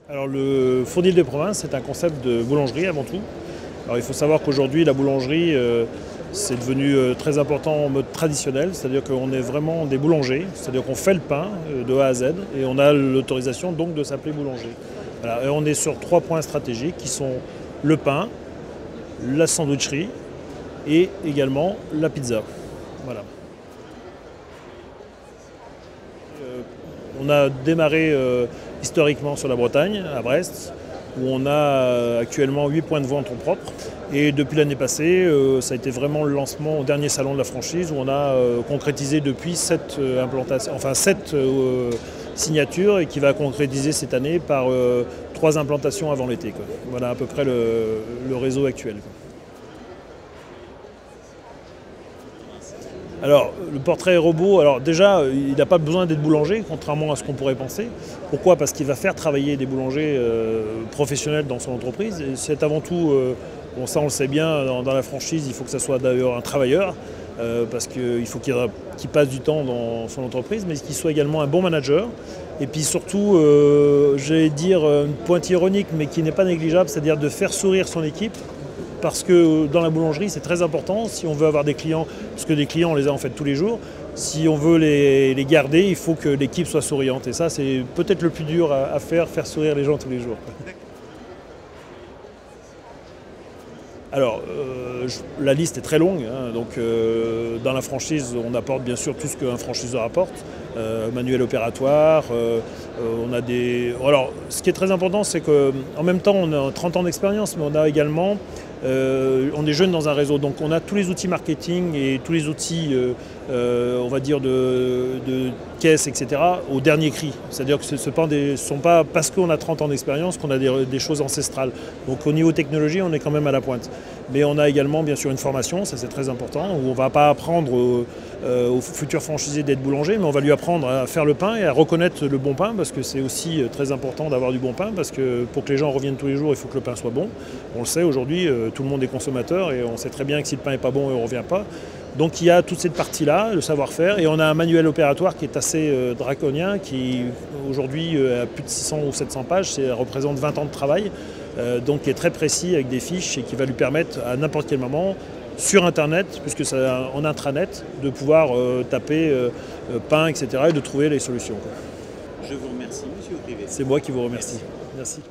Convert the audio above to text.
Alors le Fournil des Provinces, c'est un concept de boulangerie avant tout. Alors il faut savoir qu'aujourd'hui la boulangerie c'est devenu très important en mode traditionnel, c'est-à-dire qu'on est vraiment des boulangers, c'est-à-dire qu'on fait le pain de A à Z et on a l'autorisation donc de s'appeler boulanger. Voilà. Et on est sur 3 points stratégiques qui sont le pain, la sandwicherie et également la pizza. Voilà. On a démarré historiquement sur la Bretagne, à Brest, où on a actuellement 8 points de vente en propre. Et depuis l'année passée, ça a été vraiment le lancement au dernier salon de la franchise, où on a concrétisé depuis 7 implantations, enfin 7 signatures, et qui va concrétiser cette année par 3 implantations avant l'été. Voilà à peu près le réseau actuel. Alors, le portrait robot, alors déjà, il n'a pas besoin d'être boulanger, contrairement à ce qu'on pourrait penser. Pourquoi? Parce qu'il va faire travailler des boulangers professionnels dans son entreprise. Et c'est avant tout, bon ça on le sait bien, dans la franchise, il faut que ça soit d'ailleurs un travailleur, parce qu'il faut qu'il passe du temps dans son entreprise, mais qu'il soit également un bon manager. Et puis surtout, j'allais dire une pointe ironique, mais qui n'est pas négligeable, c'est-à-dire de faire sourire son équipe. Parce que dans la boulangerie, c'est très important, si on veut avoir des clients, parce que des clients, on les a en fait tous les jours, si on veut les garder, il faut que l'équipe soit souriante. Et ça, c'est peut-être le plus dur à faire sourire les gens tous les jours. Alors, la liste est très longue, hein, donc dans la franchise, on apporte bien sûr tout ce qu'un franchiseur apporte, manuel opératoire, on a des... Alors, ce qui est très important, c'est qu'en même temps, on a 30 ans d'expérience, mais on a également... on est jeune dans un réseau, donc on a tous les outils marketing et tous les outils, on va dire, de caisse, etc., au dernier cri. C'est-à-dire que ce ne sont pas parce qu'on a 30 ans d'expérience qu'on a des choses ancestrales. Donc au niveau technologie, on est quand même à la pointe. Mais on a également, bien sûr, une formation, ça c'est très important, où on ne va pas apprendre aux futurs franchisés d'être boulanger, mais on va lui apprendre à faire le pain et à reconnaître le bon pain, parce que c'est aussi très important d'avoir du bon pain, parce que pour que les gens reviennent tous les jours, il faut que le pain soit bon. On le sait aujourd'hui, tout le monde est consommateur et on sait très bien que si le pain n'est pas bon, on ne revient pas. Donc il y a toute cette partie-là, le savoir-faire, et on a un manuel opératoire qui est assez draconien, qui aujourd'hui a plus de 600 ou 700 pages, ça représente 20 ans de travail, donc qui est très précis avec des fiches et qui va lui permettre à n'importe quel moment, sur Internet, puisque c'est en intranet, de pouvoir taper pain, etc. et de trouver les solutions. Je vous remercie, Monsieur Privé. C'est moi qui vous remercie. Merci.